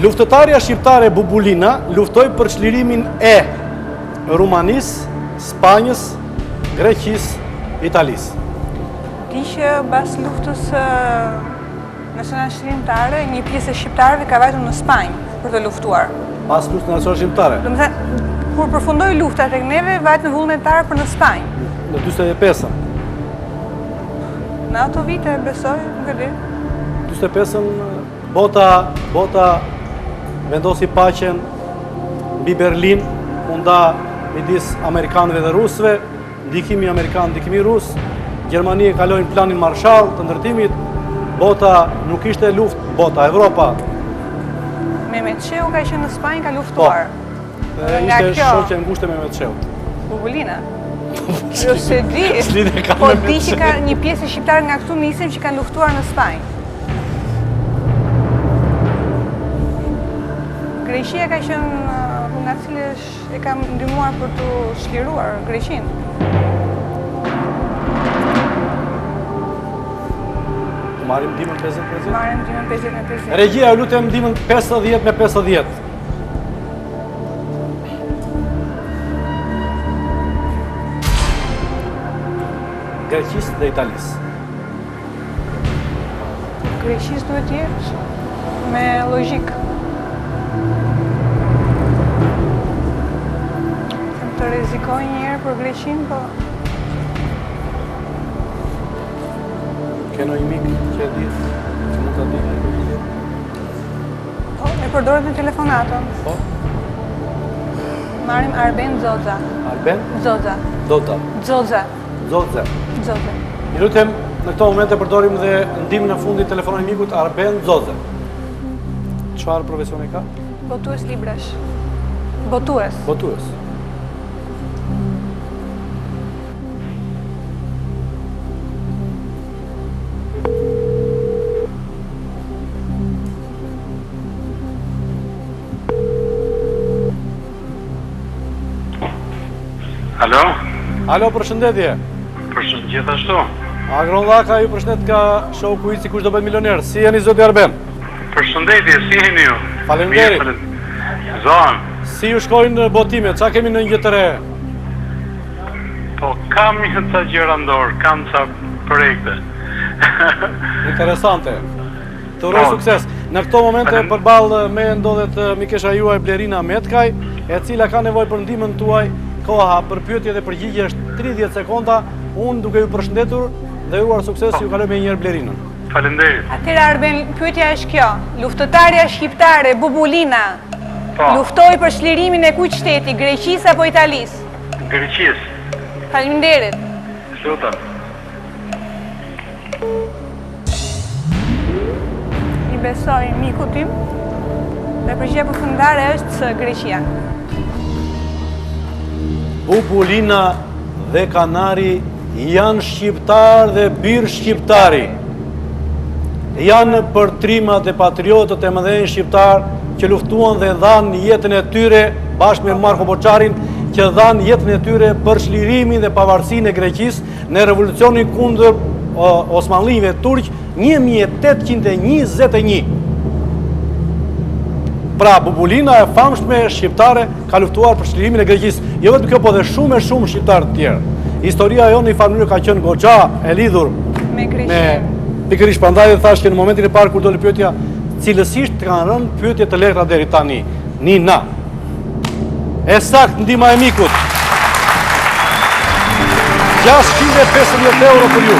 Luftëtarja shqiptare Bubulina luftoi për çlirimin e Rumanisë, Spanjës, Greqisë, Italisë. Di që pas luftës nacionale shqiptare, një pjesë e shqiptarëve ka vajtur në Spanjë për të luftuar. Pas luftës nacionale shqiptare? Do të thënë, kur përfundoi lufta tek neve, vajt në vullnetar për në Spanjë. Në 45-ën. Në ato vite, besoj, nuk e di. 45-ën, bota vendosi paqen mbi Berlin, munda midis amerikanëve dhe rusëve, ndikimi amerikan, ndikimi rus, Gjermania kaloi në planin Marshall të ndërtimit, bota nuk ishte luftë, bota Evropa. Mehmet Sheu ka qenë në Spanjë, ka luftuar. Ishte shoqe ngushtë me Mehmet Sheu. Bubulina. Jo se di, po di që ka një pjesë shqiptarë nga këtu nisim që kanë luftuar në Spanjë. Greqia ka qenë nga cilësh e ka ndihmuar për të shliruar Greqinë. Marim ndihmën 50-50? Marim ndihmën 50-50. Regjia, ju lutem ndihmën 50 me 50. Greqisë dhe Italisë. Greqisë duhet jetë me logjikë. Të rrezikoj një herë për Greqinë, po Keno një mik që e ditë, që mund të ditë? Po, e përdoret në telefonatën. Po? Marim Arben Zoza. Arben? Zoza. Dota. Zoza. Zoza. Zoza. Një lutem, në këto momente përdorim dhe ndihmën në fundit telefonoj mikut Arben Zoza. Çfarë profesioni ka? Botues librash. Botues. Botues. Alo? Alo, përshëndetje. Përshëndetje ashtu. Agron Dhaka, ju përshëndet ka show ku si kush do bëhet milioner. Si jeni zoti Arben? Përshëndetje, si jeni ju? Faleminderit. Zon. Si ju shkojnë botimet? Çka kemi në një të re? Po kam një të gjëra ndorë, kam ca projekte. Interesante. Të uroj sukses. Në këto momente përballë me ndodhet mikesha juaj Blerina Metkaj, e cila ka nevojë për ndihmën tuaj. Koha për pyetje dhe përgjigje është 30 sekonda. Unë duke ju përshëndetur dhe ju uar sukses, ju kaloj me një herë Blerinën. Faleminderit. Atëherë Arben, pyetja është kjo. Luftëtarja shqiptare Bubulina luftoi për çlirimin e kujt shteti, Greqisë apo Italisë? Greqisë. Faleminderit. Lutem. I besoj mikut tim. Dhe përgjigja përfundimtare është Greqia. Bubulina dhe Kanari janë shqiptar dhe birë shqiptari. Janë përtrimat e patriotët e mëdhenj shqiptar që luftuan dhe dhanë jetën e tyre bashkë me Marko Boçarin, që dhanë jetën e tyre për çlirimin dhe pavarësinë e Greqisë në revolucionin kundër Osmanlive turq 1821. Pra, Bubulina e famshme shqiptare ka luftuar për çlirimin e Greqisë. Jo vetëm kjo, po dhe shumë shqiptarë të tjerë. Historia jonë në një farë mënyrë ka qenë goxha e lidhur me Greqinë. Pikërisht prandaj thash që në momentin e parë kur doli pyetja, cilësisht kanë rënë pyetje të lehta deri tani. Nina. E saktë ndihma e mikut. 650 euro për ju.